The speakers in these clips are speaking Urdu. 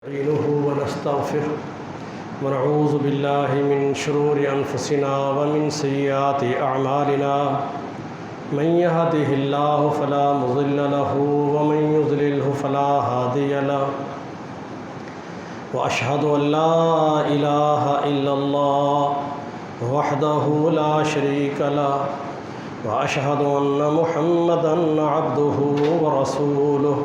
نستعينه ونستغفره ونعوذ بالله من شرور أنفسنا ومن سيئات أعمالنا من يهده الله فلا مضل له ومن يضلله فلا هادي له وأشهد أن لا إله إلا الله وحده لا شريك له وأشهد أن محمدًا عبده ورسوله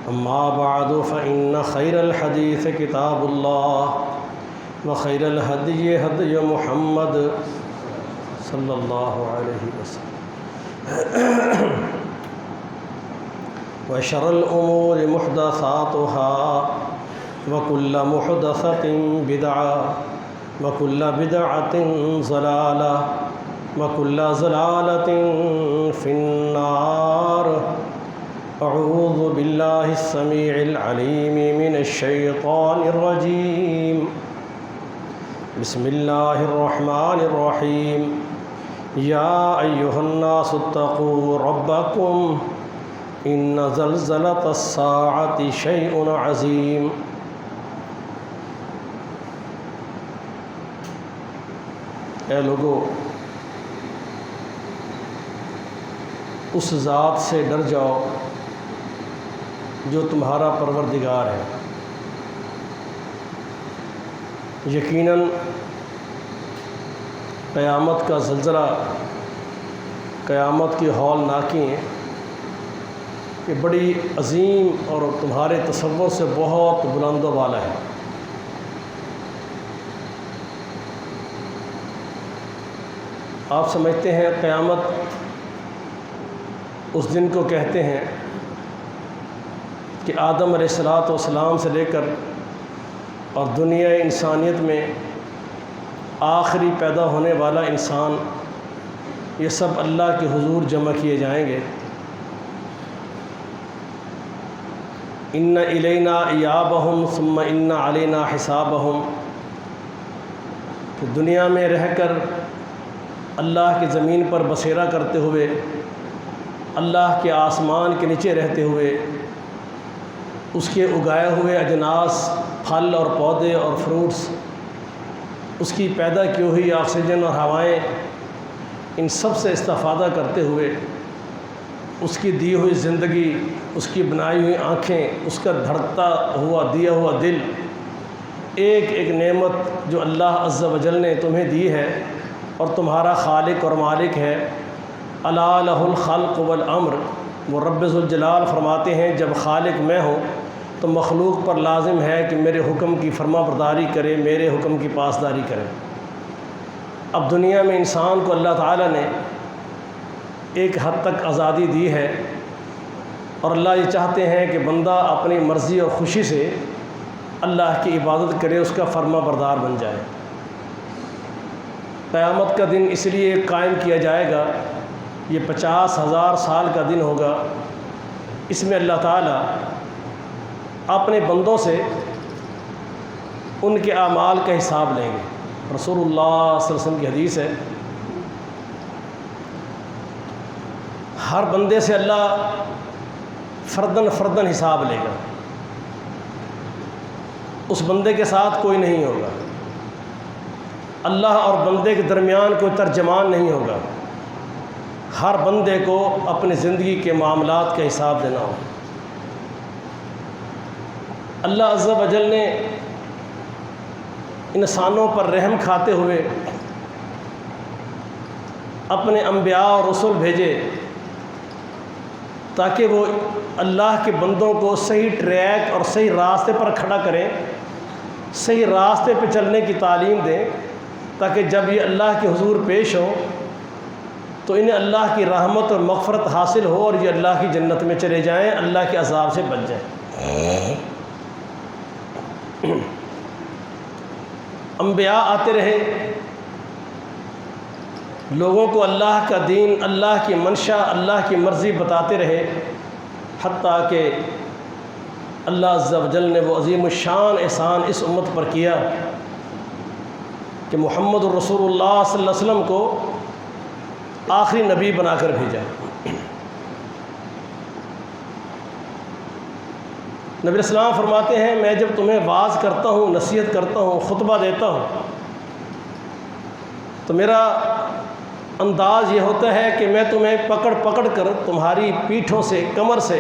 أما بعد فإن خير الحديث كتاب الله وخير الهدي هدي محمد صلى الله عليه وسلم وشر الأمور محدثاتها وكل محدثة بدعة وكل بدعة ضلالة وكل ضلالة في النار أعوذ بالله السميع العليم من الشيطان الرجيم بسم الله الرحمن الرحيم يا أيها الناس اتقوا ربكم إن زلزلة الساعة شيء عظيم اے لوگو اس ذات سے ڈر جاؤ جو تمہارا پروردگار ہے۔ یقیناً قیامت کا زلزلہ، قیامت کی ہولناکییں یہ بڑی عظیم اور تمہارے تصور سے بہت بلند و بالا ہے۔ آپ سمجھتے ہیں قیامت اس دن کو کہتے ہیں کہ آدم علیہ السلام سے لے کر اور دنیا انسانیت میں آخری پیدا ہونے والا انسان، یہ سب اللہ کے حضور جمع کیے جائیں گے۔ ان الینا ایابہم ثم ان علینا حسابہم، کہ دنیا میں رہ کر اللہ کی زمین پر بسیرا کرتے ہوئے، اللہ کے آسمان کے نیچے رہتے ہوئے، اس کے اگائے ہوئے اجناس، پھل اور پودے اور فروٹس، اس کی پیدا کی ہوئی آکسیجن اور ہوائیں، ان سب سے استفادہ کرتے ہوئے اس کی دی ہوئی زندگی، اس کی بنائی ہوئی آنکھیں، اس کا دھڑکتا ہوا دیا ہوا دل، ایک ایک نعمت جو اللہ عز و جل نے تمہیں دی ہے اور تمہارا خالق اور مالک ہے۔ الا لہ الخلق والامر، وہ رب ذوالجلال فرماتے ہیں جب خالق میں ہوں تو مخلوق پر لازم ہے کہ میرے حکم کی فرما برداری کرے، میرے حکم کی پاسداری کرے۔ اب دنیا میں انسان کو اللہ تعالیٰ نے ایک حد تک آزادی دی ہے اور اللہ یہ چاہتے ہیں کہ بندہ اپنی مرضی اور خوشی سے اللہ کی عبادت کرے، اس کا فرما بردار بن جائے۔ قیامت کا دن اس لیے قائم کیا جائے گا، یہ 50,000 سال کا دن ہوگا۔ اس میں اللہ تعالیٰ اپنے بندوں سے ان کے اعمال کا حساب لیں گے۔ رسول اللہ صلی اللہ علیہ وسلم کی حدیث ہے، ہر بندے سے اللہ فردن فردن حساب لے گا، اس بندے کے ساتھ کوئی نہیں ہوگا، اللہ اور بندے کے درمیان کوئی ترجمان نہیں ہوگا، ہر بندے کو اپنی زندگی کے معاملات کا حساب دینا ہوگا۔ اللہ عز و جل نے انسانوں پر رحم کھاتے ہوئے اپنے انبیاء اور رسول بھیجے تاکہ وہ اللہ کے بندوں کو صحیح ٹریک اور صحیح راستے پر کھڑا کریں، صحیح راستے پہ چلنے کی تعلیم دیں، تاکہ جب یہ اللہ کے حضور پیش ہوں تو انہیں اللہ کی رحمت اور مغفرت حاصل ہو اور یہ اللہ کی جنت میں چلے جائیں، اللہ کے عذاب سے بچ جائیں۔ انبیاء آتے رہے، لوگوں کو اللہ کا دین، اللہ کی منشا، اللہ کی مرضی بتاتے رہے، حتیٰ کہ اللہ عز و جل نے وہ عظیم الشان احسان اس امت پر کیا کہ محمد الرسول اللہ صلی اللہ علیہ وسلم کو آخری نبی بنا کر بھیجا۔ نبی السلام فرماتے ہیں میں جب تمہیں واعظ کرتا ہوں، نصیحت کرتا ہوں، خطبہ دیتا ہوں تو میرا انداز یہ ہوتا ہے کہ میں تمہیں پکڑ پکڑ کر تمہاری پیٹھوں سے، کمر سے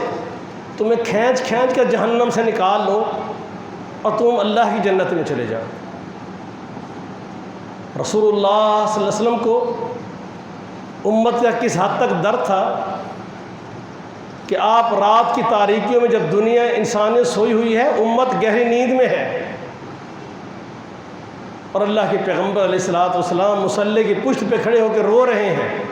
تمہیں کھینچ کھینچ کر جہنم سے نکال لوں اور تم اللہ کی جنت میں چلے جاؤ۔ رسول اللہ صلی اللہ علیہ وسلم کو امت کا کس حد تک درد تھا کہ آپ رات کی تاریکیوں میں جب دنیا انسانیت سوئی ہوئی ہے، امت گہری نیند میں ہے، اور اللہ کے پیغمبر علیہ الصلوۃ والسلام مصلی کی پشت پہ کھڑے ہو کے رو رہے ہیں،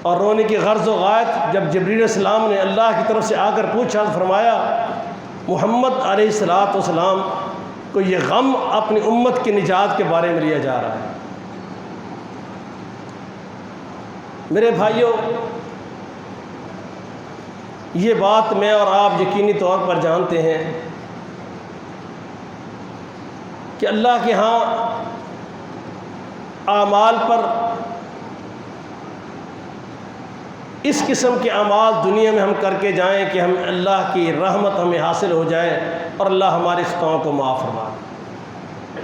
اور رونے کی غرض و غایت جب جبریل علیہ السلام نے اللہ کی طرف سے آ کر پوچھا تو فرمایا محمد علیہ الصلوۃ والسلام کو یہ غم اپنی امت کی نجات کے بارے میں لیا جا رہا ہے۔ میرے بھائیوں، یہ بات میں اور آپ یقینی طور پر جانتے ہیں کہ اللہ کے ہاں اعمال پر اس قسم کے اعمال دنیا میں ہم کر کے جائیں کہ ہم اللہ کی رحمت ہمیں حاصل ہو جائے اور اللہ ہماری خطاؤں کو معاف فرما دے۔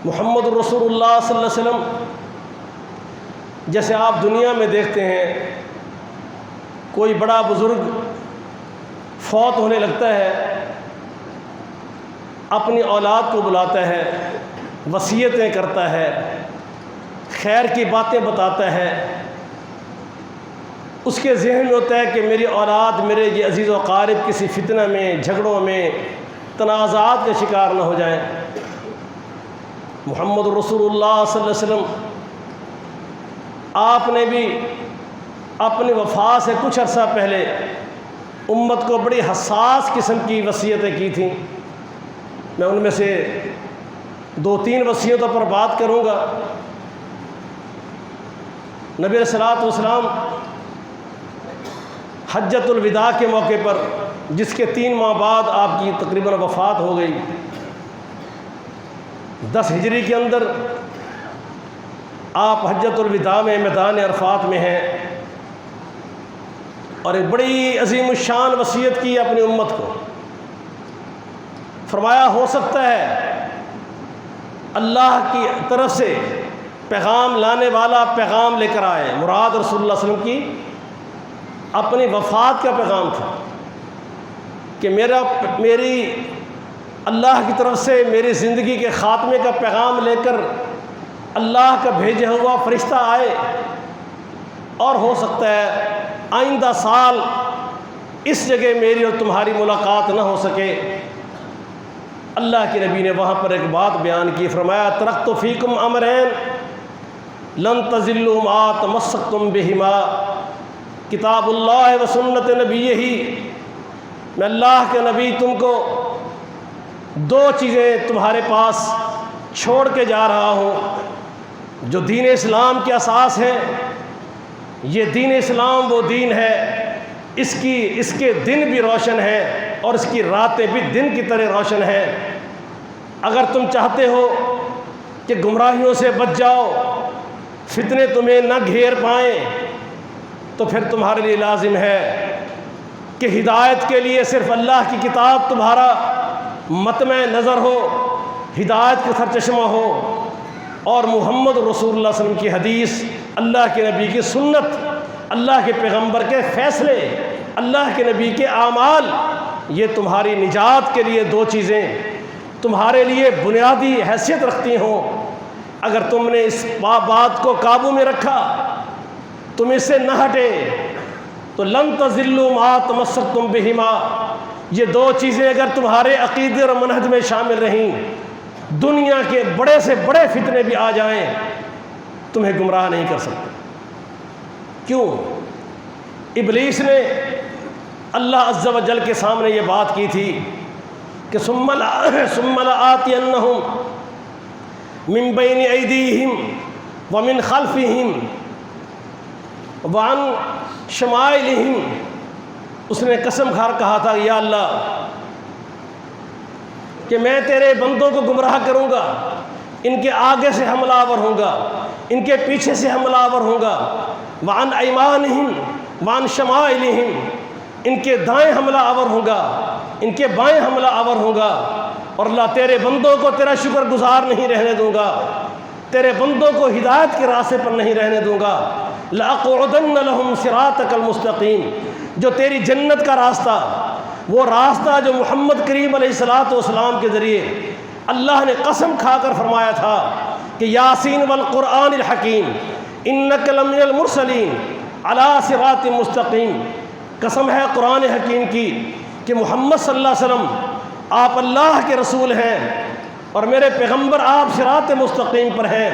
محمد رسول اللہ صلی اللہ علیہ وسلم جیسے آپ دنیا میں دیکھتے ہیں کوئی بڑا بزرگ فوت ہونے لگتا ہے، اپنی اولاد کو بلاتا ہے، وصیتیں کرتا ہے، خیر کی باتیں بتاتا ہے، اس کے ذہن میں ہوتا ہے کہ میری اولاد، میرے یہ عزیز و اقارب کسی فتنہ میں، جھگڑوں میں، تنازعات کے شکار نہ ہو جائیں۔ محمد رسول اللہ صلی اللہ علیہ وسلم آپ نے بھی اپنی وفات سے کچھ عرصہ پہلے امت کو بڑی حساس قسم کی وصیتیں کی تھیں۔ میں ان میں سے 2-3 وصیتوں پر بات کروں گا۔ نبی علیہ الصلوۃ والسلام حجۃ الوداع کے موقع پر، جس کے 3 ماہ بعد آپ کی تقریباً وفات ہو گئی، 10 ہجری کے اندر آپ حجۃ الوداع میں میدان عرفات میں ہیں اور ایک بڑی عظیم الشان وصیت کی اپنی امت کو۔ فرمایا ہو سکتا ہے اللہ کی طرف سے پیغام لانے والا پیغام لے کر آئے، مراد رسول اللہ صلی اللہ علیہ وسلم کی اپنی وفات کا پیغام تھا کہ میری اللہ کی طرف سے میری زندگی کے خاتمے کا پیغام لے کر اللہ کا بھیجا ہوا فرشتہ آئے، اور ہو سکتا ہے آئندہ سال اس جگہ میری اور تمہاری ملاقات نہ ہو سکے۔ اللہ کے نبی نے وہاں پر ایک بات بیان کی، فرمایا ترکت فیکم امرین لن تضلوا ما تمسکتم بہما کتاب اللہ و سنت نبیہ۔ میں اللہ کے نبی تم کو 2 چیزیں تمہارے پاس چھوڑ کے جا رہا ہوں جو دین اسلام کے اساس ہیں۔ یہ دین اسلام وہ دین ہے، اس کے دن بھی روشن ہیں اور اس کی راتیں بھی دن کی طرح روشن ہیں۔ اگر تم چاہتے ہو کہ گمراہیوں سے بچ جاؤ، فتنے تمہیں نہ گھیر پائیں، تو پھر تمہارے لیے لازم ہے کہ ہدایت کے لیے صرف اللہ کی کتاب تمہارا مطمع نظر ہو، ہدایت کا سرچشمہ ہو، اور محمد رسول اللہ صلی اللہ علیہ وسلم کی حدیث، اللہ کے نبی کی سنت، اللہ کے پیغمبر کے فیصلے، اللہ کے نبی کے اعمال، یہ تمہاری نجات کے لیے 2 چیزیں تمہارے لیے بنیادی حیثیت رکھتی ہوں۔ اگر تم نے اس بات کو قابو میں رکھا، تم اس سے نہ ہٹے، تو لن تضلوا ما تمسکتم بہما، یہ 2 چیزیں اگر تمہارے عقیدے اور منہج میں شامل رہیں، دنیا کے بڑے سے بڑے فتنے بھی آ جائیں تمہیں گمراہ نہیں کر سکتے۔ کیوں؟ ابلیس نے اللہ عز و جل کے سامنے یہ بات کی تھی کہ ثم لآتینہم من بین ایدیہم ومن خلفہم وعن شمائلہم۔ اس نے قسم کھا کہا تھا یا اللہ کہ میں تیرے بندوں کو گمراہ کروں گا، ان کے آگے سے حملہ آور ہوں گا، ان کے پیچھے سے حملہ آور ہوں گا، وعن ایمانہم وعن شمائلہم، ان کے دائیں حملہ آور ہوں گا، ان کے بائیں حملہ آور ہوں گا، اور اللہ تیرے بندوں کو تیرا شکر گزار نہیں رہنے دوں گا، تیرے بندوں کو ہدایت کے راستے پر نہیں رہنے دوں گا۔ لَأَقْعُدَنَّ لَهُمْ صِرَاطَكَ الْمُسْتَقِيمَ، جو تیری جنت کا راستہ، وہ راستہ جو محمد کریم علیہ السلام کے ذریعے اللہ نے قسم کھا کر فرمایا تھا کہ یاسین والقرآن الحکیم انک لمن المرسلین علی صراط مستقیم، قسم ہے قرآن حکیم کی کہ محمد صلی اللہ علیہ وسلم آپ اللہ کے رسول ہیں اور میرے پیغمبر آپ صراط مستقیم پر ہیں،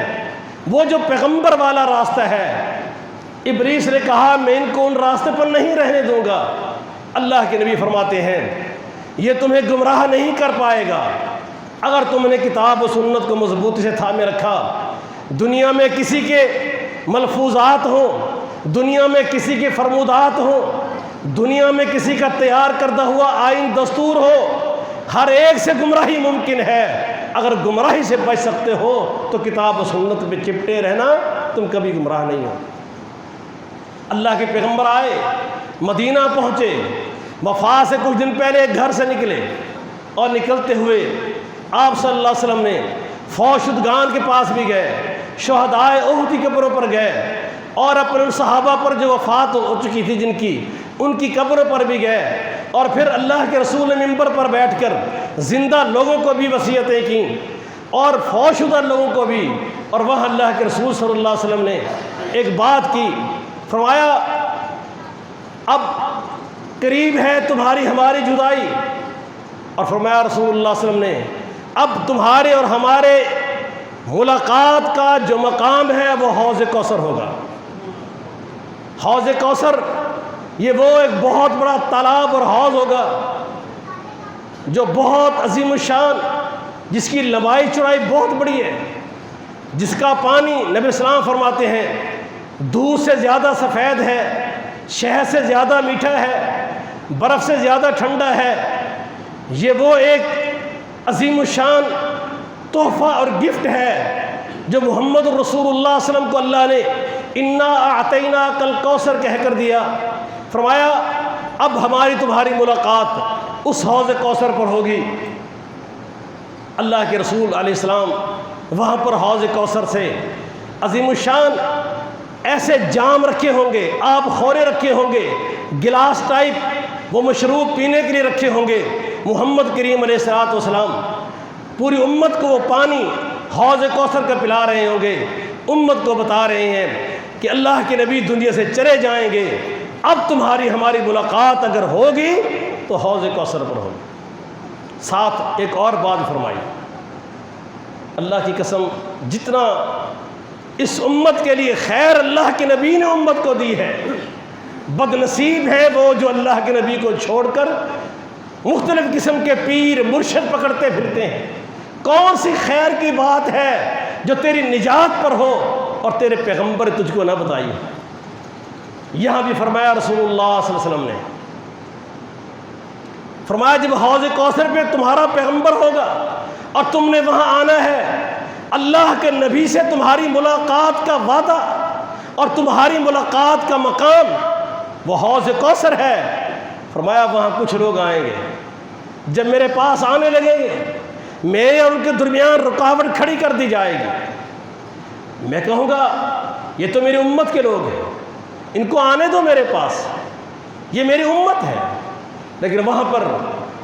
وہ جو پیغمبر والا راستہ ہے۔ ابلیس نے کہا میں ان کو ان راستے پر نہیں رہنے دوں گا۔ اللہ کے نبی فرماتے ہیں یہ تمہیں گمراہ نہیں کر پائے گا اگر تم نے کتاب و سنت کو مضبوطی سے تھامے رکھا۔ دنیا میں کسی کے ملفوظات ہوں، دنیا میں کسی کے فرمودات ہوں، دنیا میں کسی کا تیار کردہ ہوا آئین دستور ہو، ہر ایک سے گمراہی ممکن ہے۔ اگر گمراہی سے بچ سکتے ہو تو کتاب و سنت پہ چپٹے رہنا، تم کبھی گمراہ نہیں ہو۔ اللہ کے پیغمبر آئے، مدینہ پہنچے، وفات سے کچھ دن پہلے ایک گھر سے نکلے، اور نکلتے ہوئے آپ صلی اللہ علیہ وسلم نے فوج شدگان کے پاس بھی گئے، شہدائے احد کی قبروں پر گئے، اور اپنے ان صحابہ پر جو وفات ہو چکی تھی جن کی، ان کی قبروں پر بھی گئے، اور پھر اللہ کے رسول نے ممبر پر بیٹھ کر زندہ لوگوں کو بھی وصیتیں کیں اور فوت شدہ لوگوں کو بھی، اور وہاں اللہ کے رسول صلی اللہ علیہ وسلم نے ایک بات کی، فرمایا اب قریب ہے تمہاری ہماری جدائی، اور فرمایا رسول اللہ صلی اللہ علیہ وسلم نے اب تمہارے اور ہمارے ملاقات کا جو مقام ہے وہ حوض کوثر ہوگا۔ حوض کوثر یہ وہ ایک بہت بڑا تالاب اور حوض ہوگا جو بہت عظیم الشان، جس کی لمبائی چوڑائی بہت بڑی ہے، جس کا پانی نبی السلام فرماتے ہیں دودھ سے زیادہ سفید ہے، شہد سے زیادہ میٹھا ہے، برف سے زیادہ ٹھنڈا ہے۔ یہ وہ ایک عظیم الشان تحفہ اور گفٹ ہے جو محمد الرسول اللہ صلی اللہ علیہ وسلم کو اللہ نے انا اعطیناک الکوثر کہہ کر دیا۔ فرمایا اب ہماری تمہاری ملاقات اس حوض کوثر پر ہوگی۔ اللہ کے رسول علیہ السلام وہاں پر حوض کوثر سے عظیم الشان ایسے جام رکھے ہوں گے، آپ خورے رکھے ہوں گے، گلاس ٹائپ وہ مشروب پینے کے لیے رکھے ہوں گے۔ محمد کریم علیہ السلام پوری امت کو وہ پانی حوض کوثر کا پلا رہے ہوں گے، امت کو بتا رہے ہیں کہ اللہ کے نبی دنیا سے چلے جائیں گے، اب تمہاری ہماری ملاقات اگر ہوگی تو حوض کوثر پر ہوگی۔ ساتھ ایک اور بات فرمائی، اللہ کی قسم جتنا اس امت کے لیے خیر اللہ کے نبی نے امت کو دی ہے، بد نصیب ہے وہ جو اللہ کے نبی کو چھوڑ کر مختلف قسم کے پیر مرشد پکڑتے پھرتے ہیں۔ کون سی خیر کی بات ہے جو تیری نجات پر ہو اور تیرے پیغمبر تجھ کو نہ بتائی؟ یہاں بھی فرمایا رسول اللہ صلی اللہ علیہ وسلم نے، فرمایا جب حوض کوثر پہ تمہارا پیغمبر ہوگا اور تم نے وہاں آنا ہے، اللہ کے نبی سے تمہاری ملاقات کا وعدہ اور تمہاری ملاقات کا مقام وہ حوض کوثر ہے۔ فرمایا وہاں کچھ لوگ آئیں گے، جب میرے پاس آنے لگیں گے میرے اور ان کے درمیان رکاوٹ کھڑی کر دی جائے گی، میں کہوں گا یہ تو میری امت کے لوگ ہیں، ان کو آنے دو میرے پاس، یہ میری امت ہے۔ لیکن وہاں پر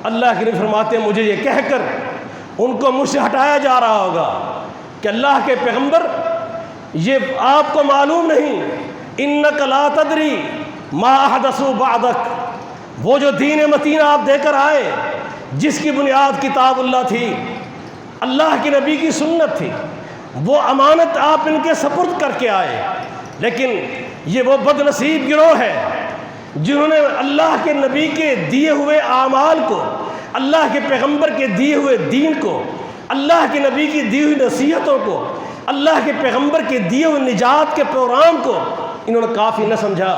اللہ کے نبی فرماتے ہیں مجھے یہ کہہ کر ان کو مجھ سے ہٹایا جا رہا ہوگا کہ اللہ کے پیغمبر یہ آپ کو معلوم نہیں، انک لا تدری ما احدثوا بعدک، وہ جو دین متین آپ دے کر آئے جس کی بنیاد کتاب اللہ تھی، اللہ کے نبی کی سنت تھی، وہ امانت آپ ان کے سپرد کر کے آئے، لیکن یہ وہ بد نصیب گروہ ہے جنہوں نے اللہ کے نبی کے دیے ہوئے اعمال کو، اللہ کے پیغمبر کے دیے ہوئے دین کو، اللہ کے نبی کی دی ہوئی نصیحتوں کو، اللہ کے پیغمبر کے دیے ہوئے نجات کے پروگرام کو انہوں نے کافی نہ سمجھا۔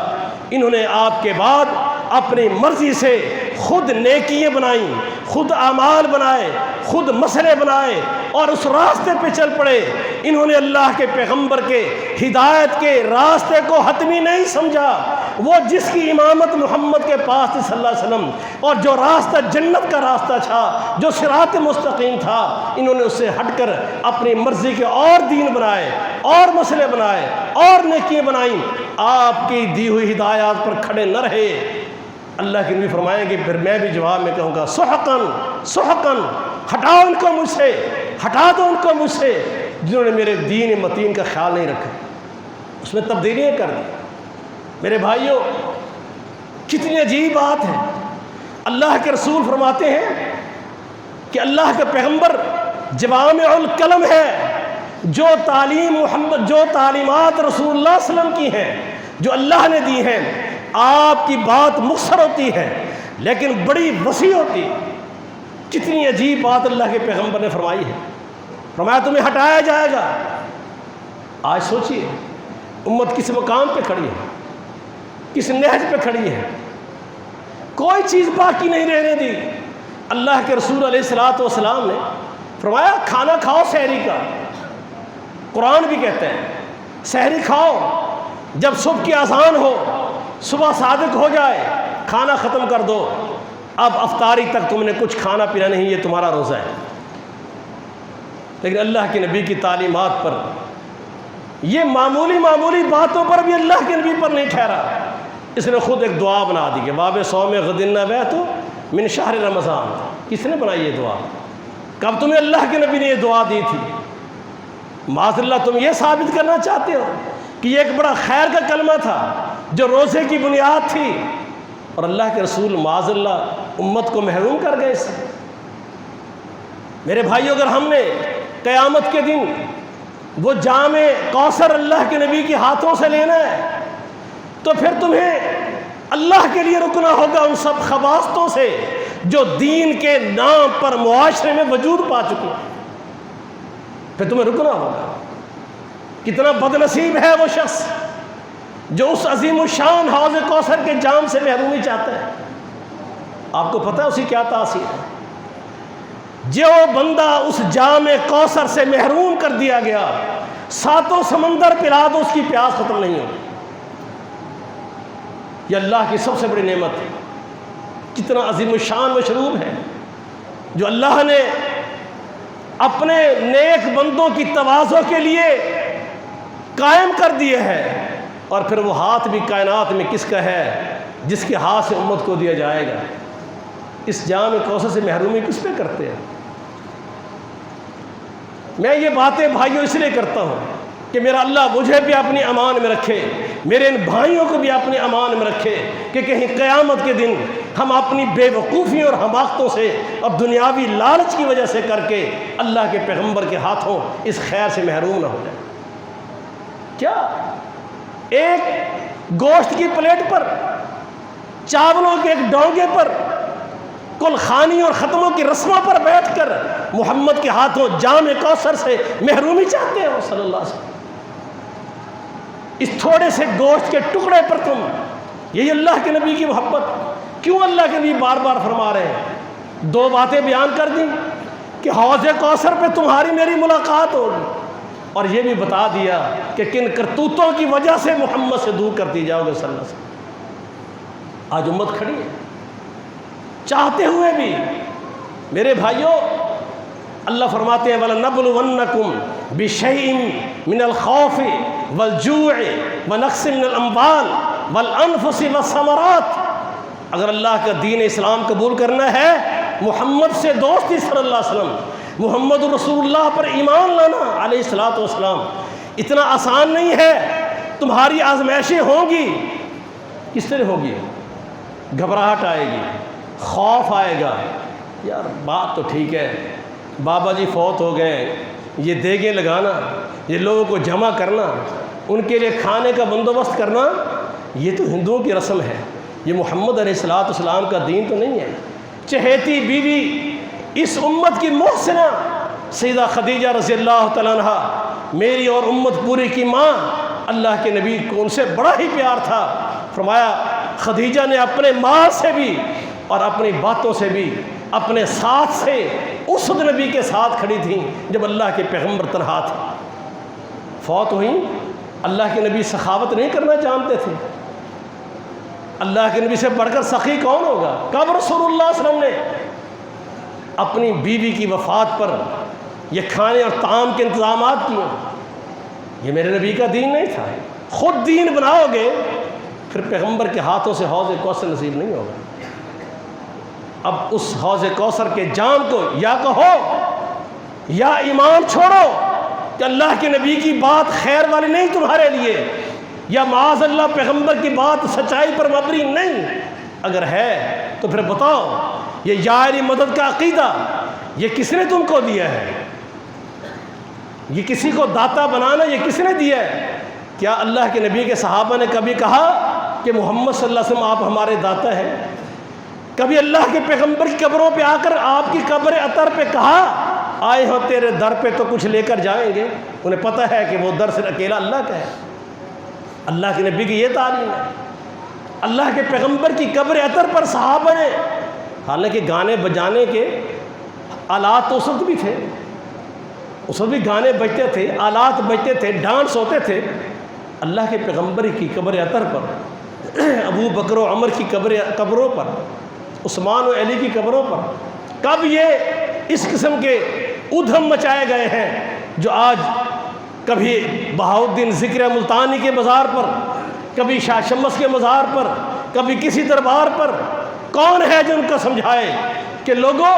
انہوں نے آپ کے بعد اپنی مرضی سے خود نیکیاں بنائیں، خود اعمال بنائے، خود مسئلے بنائے اور اس راستے پہ چل پڑے۔ انہوں نے اللہ کے پیغمبر کے ہدایت کے راستے کو حتمی نہیں سمجھا۔ وہ جس کی امامت محمد کے پاس تھی صلی اللہ علیہ وسلم، اور جو راستہ جنت کا راستہ تھا، جو صراط مستقیم تھا، انہوں نے اس سے ہٹ کر اپنی مرضی کے اور دین بنائے، اور مسئلے بنائے، اور نیکیاں بنائیں۔ آپ کی دی ہوئی ہدایات پر کھڑے نہ رہے۔ اللہ کے نبی فرمائیں گے، پھر میں بھی جواب میں کہوں گا سحقاً سحقاً، ہٹاؤ ان کو مجھ سے، ہٹا دو ان کو مجھ سے، جنہوں نے میرے دین متین کا خیال نہیں رکھا، اس میں تبدیلیاں کر دی۔ میرے بھائیوں، کتنی عجیب بات ہے۔ اللہ کے رسول فرماتے ہیں کہ اللہ کے پیغمبر جوامع الکلم ہے، جو تعلیمات رسول اللہ صلی اللہ علیہ وسلم کی ہیں، جو اللہ نے دی ہیں، آپ کی بات مختصر ہوتی ہے لیکن بڑی وسیع ہوتی ہے۔ کتنی عجیب بات اللہ کے پیغمبر نے فرمائی ہے۔ فرمایا تمہیں ہٹایا جائے گا۔ آج سوچئے امت کس مقام پہ کھڑی ہے، کس نہج پہ کھڑی ہے، کوئی چیز باقی نہیں رہنے دی۔ اللہ کے رسول علیہ الصلوۃ والسلام نے فرمایا کھانا کھاؤ سحری کا، قرآن بھی کہتا ہے سحری کھاؤ، جب صبح کی اذان ہو، صبح صادق ہو جائے، کھانا ختم کر دو، اب افطاری تک تم نے کچھ کھانا پینا نہیں، یہ تمہارا روزہ ہے۔ لیکن اللہ کے نبی کی تعلیمات پر، یہ معمولی باتوں پر بھی اللہ کے نبی پر نہیں ٹھہرا۔ اس نے خود ایک دعا بنا دی کہ باب صوم غد نویت من شہر رمضان۔ کس نے بنائی یہ دعا؟ کب تمہیں اللہ کے نبی نے یہ دعا دی تھی؟ معاذ اللہ تم یہ ثابت کرنا چاہتے ہو کہ یہ ایک بڑا خیر کا کلمہ تھا جو روزے کی بنیاد تھی، اور اللہ کے رسول معاذ اللہ امت کو محروم کر گئے اس سے۔ میرے بھائیو، اگر ہم نے قیامت کے دن وہ جام کوثر اللہ کے نبی کے ہاتھوں سے لینا ہے، تو پھر تمہیں اللہ کے لیے رکنا ہوگا ان سب خباثتوں سے جو دین کے نام پر معاشرے میں وجود پا چکے ہیں۔ پھر تمہیں رکنا ہوگا۔ کتنا بد نصیب ہے وہ شخص جو اس عظیم الشان حوض کوثر کے جام سے محرومی چاہتا ہے۔ آپ کو پتہ ہے اسی کیا تاثیر ہے؟ جو بندہ اس جام کوثر سے محروم کر دیا گیا، ساتوں سمندر پلا دو اس کی پیاس ختم نہیں ہوگی۔ یہ اللہ کی سب سے بڑی نعمت ہے۔ کتنا عظیم الشان مشروب ہے جو اللہ نے اپنے نیک بندوں کی تواضع کے لیے قائم کر دیے ہے، اور پھر وہ ہاتھ بھی کائنات میں کس کا ہے جس کے ہاتھ سے امت کو دیا جائے گا۔ اس جام کوثر سے محرومی کس پہ کرتے ہیں؟ میں یہ باتیں بھائیوں اس لیے کرتا ہوں کہ میرا اللہ مجھے بھی اپنی امان میں رکھے، میرے ان بھائیوں کو بھی اپنی امان میں رکھے، کہ کہیں قیامت کے دن ہم اپنی بے وقوفی اور حماقتوں سے اور دنیاوی لالچ کی وجہ سے کر کے اللہ کے پیغمبر کے ہاتھوں اس خیر سے محروم نہ ہو جائے۔ کیا ایک گوشت کی پلیٹ پر، چاولوں کے ایک ڈونگے پر، کل خانی اور ختموں کی رسموں پر بیٹھ کر محمد کے ہاتھوں جام کوثر سے محرومی چاہتے ہو صلی اللہ علیہ وسلم؟ اس تھوڑے سے گوشت کے ٹکڑے پر تم، یہی اللہ کے نبی کی محبت؟ کیوں اللہ کے نبی بار بار فرما رہے ہیں؟ دو باتیں بیان کر دیں کہ حوض کوثر پہ تمہاری میری ملاقات ہوگی، اور یہ بھی بتا دیا کہ کن کرتوتوں کی وجہ سے محمد سے دور کرتی جاؤ گے صلی اللہ علیہ وسلم۔ آج امت کھڑی ہے چاہتے ہوئے بھی۔ میرے بھائیوں، اللہ فرماتے ہیں وَلَنَبْلُوَنَّكُمْ بِشَيْءٍ مِّنَ الْخَوْفِ وَالْجُوعِ وَنَقْصٍ مِّنَ الْأَمْوَالِ وَالْأَنفُسِ وَالثَّمَرَاتِ۔ اگر اللہ کا دین اسلام قبول کرنا ہے، محمد سے دوستی صلی اللہ علیہ وسلم، محمد رسول اللہ پر ایمان لانا علیہ الصلوۃ والسلام اتنا آسان نہیں ہے۔ تمہاری آزمائشیں ہوں گی۔ کس طرح ہوگی؟ گھبراہٹ آئے گی، خوف آئے گا، یار بات تو ٹھیک ہے، بابا جی فوت ہو گئے، یہ دیگیں لگانا، یہ لوگوں کو جمع کرنا، ان کے لیے کھانے کا بندوبست کرنا، یہ تو ہندوؤں کی رسم ہے، یہ محمد علیہ الصلوۃ والسلام کا دین تو نہیں ہے۔ چہیتی بیوی، اس امت کی محسنہ سیدہ خدیجہ رضی اللہ تعالیٰ عنہ، میری اور امت پوری کی ماں، اللہ کے نبی کو ان سے بڑا ہی پیار تھا۔ فرمایا خدیجہ نے اپنے مال سے بھی اور اپنی باتوں سے بھی اپنے ساتھ سے اس نبی کے ساتھ کھڑی تھیں جب اللہ کے پیغمبر تنہا تھے۔ فوت ہوئیں، اللہ کے نبی سخاوت نہیں کرنا جانتے تھے۔ اللہ کے نبی سے بڑھ کر سخی کون ہوگا؟ کب رسول اللہ صلی اللہ علیہ وسلم نے اپنی بیوی کی وفات پر یہ کھانے اور طعام کے انتظامات کیے؟ یہ میرے نبی کا دین نہیں تھا۔ خود دین بناؤ گے پھر پیغمبر کے ہاتھوں سے حوض کوثر نصیب نہیں ہوگا۔ اب اس حوض کوثر کے جام کو یا کہو یا ایمان چھوڑو کہ اللہ کے نبی کی بات خیر والی نہیں تمہارے لیے، یا معاذ اللہ پیغمبر کی بات سچائی پر مبنی نہیں۔ اگر ہے تو پھر بتاؤ یہ یا علی مدد کا عقیدہ یہ کس نے تم کو دیا ہے؟ یہ کسی کو داتا بنانا یہ کس نے دیا ہے؟ کیا اللہ کے نبی کے صحابہ نے کبھی کہا کہ محمد صلی اللہ علیہ وسلم آپ ہمارے داتا ہیں؟ کبھی اللہ کے پیغمبر کی قبروں پہ آ کر آپ کی قبر اطہر پہ کہا آئے ہو تیرے در پہ تو کچھ لے کر جائیں گے؟ انہیں پتہ ہے کہ وہ در صرف اکیلا اللہ کا ہے۔ اللہ کے نبی کی یہ تعلیم ہے۔ اللہ کے پیغمبر کی قبر اطہر پر صحابہ نے، حالانکہ گانے بجانے کے آلات تو اس وقت بھی تھے، اس وقت بھی گانے بجتے تھے، آلات بجتے تھے، ڈانس ہوتے تھے، اللہ کے پیغمبر کی قبر اطہر پر، ابو بکر و عمر کی قبروں پر، عثمان و علی کی قبروں پر کب یہ اس قسم کے ادھم مچائے گئے ہیں جو آج کبھی بہاؤالدین ذکر ملتانی کے مزار پر، کبھی شاہ شمس کے مزار پر، کبھی کسی دربار پر؟ کون ہے جو ان کو سمجھائے کہ لوگوں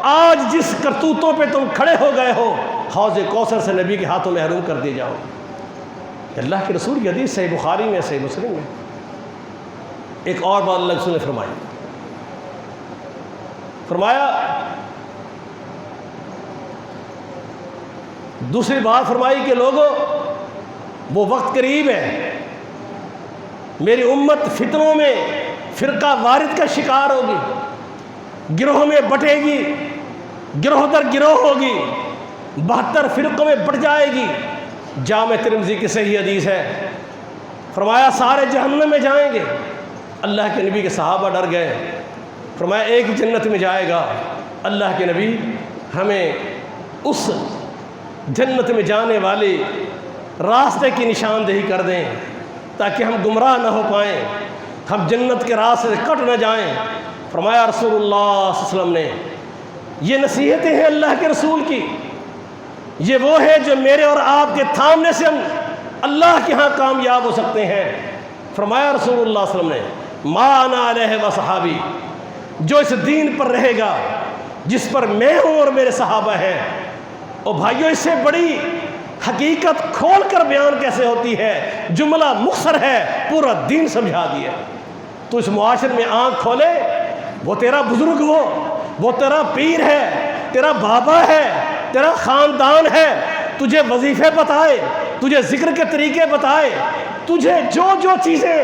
آج جس کرتوتوں پہ تم کھڑے ہو گئے ہو حوض کوثر سے نبی کے ہاتھوں محروم کر دیے جاؤ؟ اللہ کے رسول کی حدیث صحیح بخاری میں، صحیح مسلم میں۔ ایک اور بات اللہ کے رسول نے فرمایا، دوسری بات فرمائی کہ لوگوں وہ وقت قریب ہے، میری امت فتنوں میں فرقہ وارد کا شکار ہوگی، گروہ میں بٹے گی، گروہ در گروہ ہوگی، 72 فرقوں میں بٹ جائے گی۔ جامع ترمذی کی صحیح حدیث ہے۔ فرمایا سارے جہنم میں جائیں گے۔ اللہ کے نبی کے صحابہ ڈر گئے۔ فرمایا ایک جنت میں جائے گا۔ اللہ کے نبی ہمیں اس جنت میں جانے والے راستے کی نشاندہی کر دیں تاکہ ہم گمراہ نہ ہو پائیں، ہم جنت کے راستے سے کٹ نہ جائیں۔ فرمایا رسول اللہ صلی اللہ علیہ وسلم نے یہ نصیحتیں ہیں اللہ کے رسول کی، یہ وہ ہے جو میرے اور آپ کے تھامنے سے ہم اللہ کے ہاں کامیاب ہو سکتے ہیں۔ فرمایا رسول اللہ صلی اللہ علیہ وسلم ما انا علیہ و صحابی، جو اس دین پر رہے گا جس پر میں ہوں اور میرے صحابہ ہیں۔ اور بھائیوں اس سے بڑی حقیقت کھول کر بیان کیسے ہوتی ہے؟ جملہ مختصر ہے، پورا دین سمجھا دیا۔ تو اس معاشرے میں آنکھ کھولے، وہ تیرا بزرگ ہو، وہ تیرا پیر ہے، تیرا بابا ہے، تیرا خاندان ہے، تجھے وظیفے بتائے، تجھے ذکر کے طریقے بتائے، تجھے جو چیزیں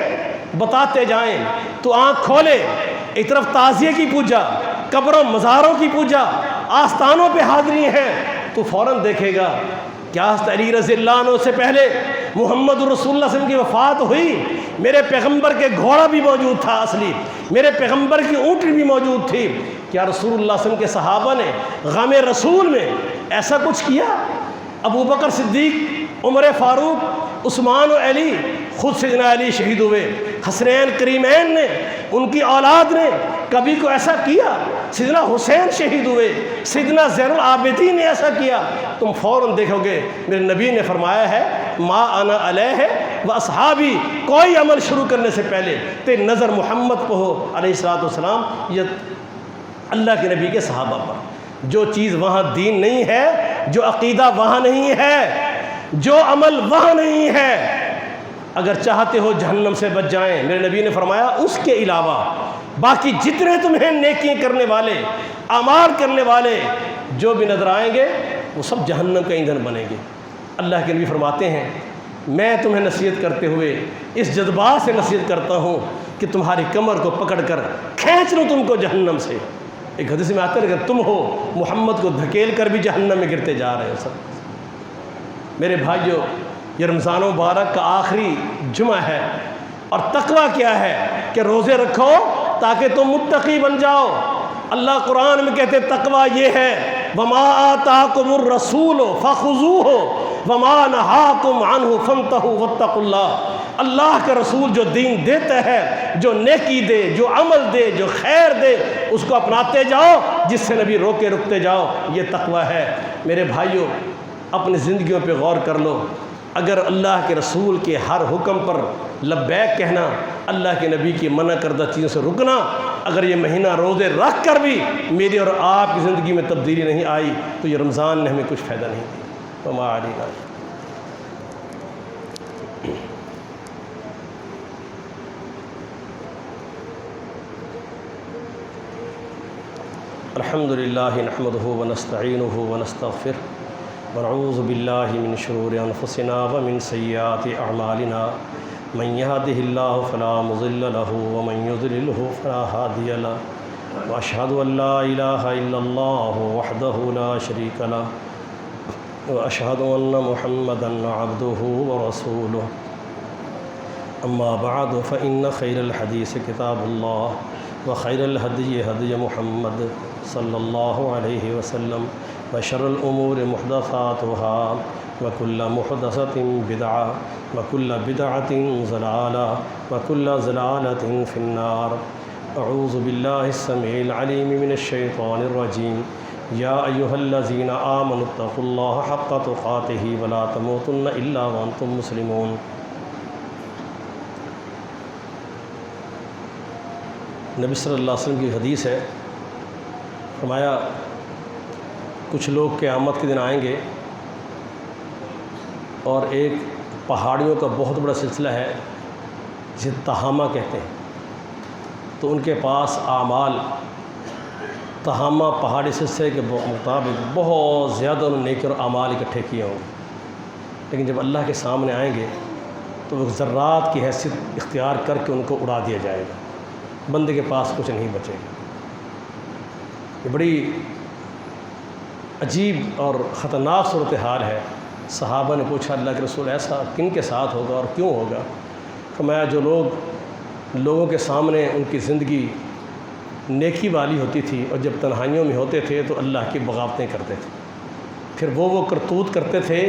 بتاتے جائیں، تو آنکھ کھولے۔ ایک طرف تعزیے کی پوجا، قبروں مزاروں کی پوجا، آستانوں پہ حاضری ہیں، تو فوراً دیکھے گا کیا علی رضی اللہ عنہ سے پہلے محمد رسول اللہ صلی اللہ علیہ وسلم کی وفات ہوئی، میرے پیغمبر کے گھوڑا بھی موجود تھا اصلی، میرے پیغمبر کی اونٹنی بھی موجود تھی۔ کیا رسول اللہ صلی اللہ علیہ وسلم کے صحابہ نے غم رسول میں ایسا کچھ کیا؟ ابو بکر صدیق، عمر فاروق، عثمان و علی، خود سیدنا علی شہید ہوئے، حسنین کریمین نے، ان کی اولاد نے کبھی کو ایسا کیا؟ سیدنا حسین شہید ہوئے، سیدنا زین العابدین نے ایسا کیا؟ تم فوراً دیکھو گے میرے نبی نے فرمایا ہے ما انا علیہ و اصحابی، کوئی عمل شروع کرنے سے پہلے تیری نظر محمد پہ ہو علیہ الصلوۃ والسلام، یہ اللہ کے نبی کے صحابہ پر۔ جو چیز وہاں دین نہیں ہے، جو عقیدہ وہاں نہیں ہے، جو عمل وہاں نہیں ہے، اگر چاہتے ہو جہنم سے بچ جائیں، میرے نبی نے فرمایا اس کے علاوہ باقی جتنے تمہیں نیکیاں کرنے والے، اعمال کرنے والے جو بھی نظر آئیں گے وہ سب جہنم کا ایندھن بنیں گے۔ اللہ کے نبی فرماتے ہیں میں تمہیں نصیحت کرتے ہوئے اس جذبات سے نصیحت کرتا ہوں کہ تمہاری کمر کو پکڑ کر کھینچ لوں تم کو جہنم سے۔ ایک حدیث میں آتا ہے کہ تم ہو محمد کو دھکیل کر بھی جہنم میں گرتے جا رہے ہو سب۔ میرے بھائیو، یہ رمضان مبارک کا آخری جمعہ ہے، اور تقویٰ کیا ہے کہ روزے رکھو تاکہ تم متقی بن جاؤ۔ اللہ قرآن میں کہتے تقویٰ یہ ہے وَمَا آتَاكُمُ الرَّسُولُ فَخُذُوهُ وَمَا نَهَاكُمْ عَنْهُ فَانْتَهُوا وَاتَّقُوا اللَّهَ۔ اللہ کا رسول جو دین دیتا ہے، جو نیکی دے، جو عمل دے، جو خیر دے، اس کو اپناتے جاؤ، جس سے نبی روکے رکتے جاؤ، یہ تقویٰ ہے۔ میرے بھائیوں، اپنی زندگیوں پہ غور کر لو۔ اگر اللہ کے رسول کے ہر حکم پر لبیک کہنا، اللہ کے نبی کی منع کردہ چیزوں سے رکنا، اگر یہ مہینہ روزے رکھ کر بھی میری اور آپ کی زندگی میں تبدیلی نہیں آئی تو یہ رمضان نے ہمیں کچھ فائدہ نہیں دیا۔ وما علینا۔ الحمد للہ نحمدہ ونستعینہ ونستغفرہ ونعوذ باللہ من شرور انفسنا ومن سیئات اعمالنا من يهده الله فلا مضل له ومن يضلله فلا هادي له واشهد ان لا اله الا الله وحده لا شريك له واشهد ان محمدا عبده ورسوله اما بعد فان خير الحديث كتاب الله وخير الهدي هدي محمد صلی اللہ علیہ وسلم وشر الامور محدثاتها وكل محدثة بدعة وكل بدعة ضلالة وكل ضلالة في النار۔ اعوذ باللہ السمیع العلیم من الشیطان الرجیم۔ یا ایہا الذین آمنوا اتقوا اللہ حق تقاتہ ولا تموتن الا وانتم مسلمون۔ نبی صلی اللہ علیہ وسلم کی حدیث ہے، فرمایا کچھ لوگ قیامت کے دن آئیں گے اور ایک پہاڑیوں کا بہت بڑا سلسلہ ہے جسے تہامہ کہتے ہیں، تو ان کے پاس اعمال تہامہ پہاڑی سلسلے کے مطابق بہت زیادہ انہوں نے نیکی اور اعمال اکٹھے کیے ہوں گے، لیکن جب اللہ کے سامنے آئیں گے تو وہ ذرات کی حیثیت اختیار کر کے ان کو اڑا دیا جائے گا، بندے کے پاس کچھ نہیں بچے گا۔ یہ بڑی عجیب اور خطرناک صورتحال ہے۔ صحابہ نے پوچھا اللہ کے رسول ایسا کن کے ساتھ ہوگا اور کیوں ہوگا؟ فرمایا جو لوگوں کے سامنے ان کی زندگی نیکی والی ہوتی تھی اور جب تنہائیوں میں ہوتے تھے تو اللہ کی بغاوتیں کرتے تھے، پھر وہ کرتوت کرتے تھے،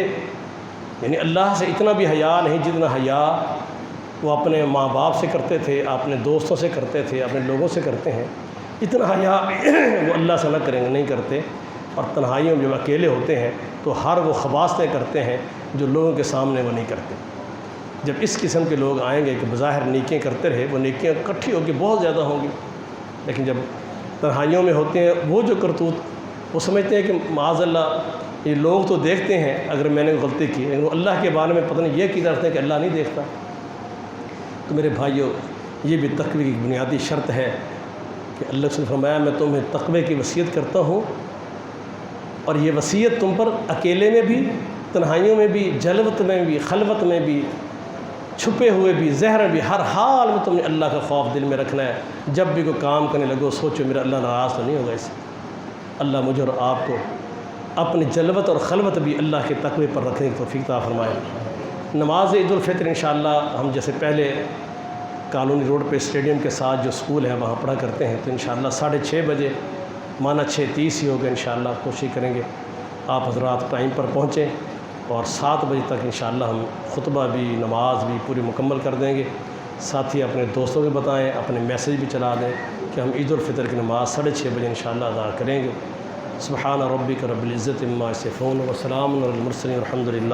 یعنی اللہ سے اتنا بھی حیا نہیں جتنا حیا وہ اپنے ماں باپ سے کرتے تھے، اپنے دوستوں سے کرتے تھے، اپنے لوگوں سے کرتے ہیں، اتنا حیا وہ اللہ سے نہ کریں گے، نہیں کرتے۔ اور تنہائیوں میں جب اکیلے ہوتے ہیں تو ہر وہ خباستیں کرتے ہیں جو لوگوں کے سامنے وہ نہیں کرتے۔ جب اس قسم کے لوگ آئیں گے کہ بظاہر نیکیاں کرتے رہے، وہ نیکیاں اکٹھی ہو کے بہت زیادہ ہوں گی، لیکن جب تنہائیوں میں ہوتے ہیں وہ جو کرتوت، وہ سمجھتے ہیں کہ معاذ اللہ یہ لوگ تو دیکھتے ہیں اگر میں نے غلطی کی، لیکن وہ اللہ کے بارے میں پتہ نہیں یہ کی رکھتے ہیں کہ اللہ نہیں دیکھتا۔ تو میرے بھائیوں، یہ بھی تقوی کی بنیادی شرط ہے کہ اللہ سے فرمایا میں تمہیں تقوی کی وصیت کرتا ہوں، اور یہ وصیت تم پر اکیلے میں بھی، تنہائیوں میں بھی، جلوت میں بھی، خلوت میں بھی، چھپے ہوئے بھی، ظاہر میں بھی، ہر حال میں تم نے اللہ کا خوف دل میں رکھنا ہے۔ جب بھی کوئی کام کرنے لگو سوچو میرا اللہ ناراض تو نہیں ہوگا اس سے۔ اللہ مجھے اور آپ کو اپنی جلوت اور خلوت بھی اللہ کے تقوی پر رکھنے کی توفیق عطا فرمائے۔ نماز عید الفطر انشاءاللہ ہم جیسے پہلے کالونی روڈ پہ اسٹیڈیم کے ساتھ جو سکول ہے وہاں پڑھا کرتے ہیں، تو انشاءاللہ 6:30 بجے، مانا 6:30 ہی ہوگا انشاءاللہ، کوشش کریں گے آپ حضرات ٹائم پر پہنچیں، اور 7 بجے تک انشاءاللہ ہم خطبہ بھی نماز بھی پوری مکمل کر دیں گے۔ ساتھ ہی اپنے دوستوں کو بتائیں، اپنے میسیج بھی چلا دیں کہ ہم عید الفطر کی نماز 6:30 بجے انشاءاللہ ادا کریں گے۔ سبحان ربک رب العزت عما یصفون وسلام علی المرسلین والحمد للہ۔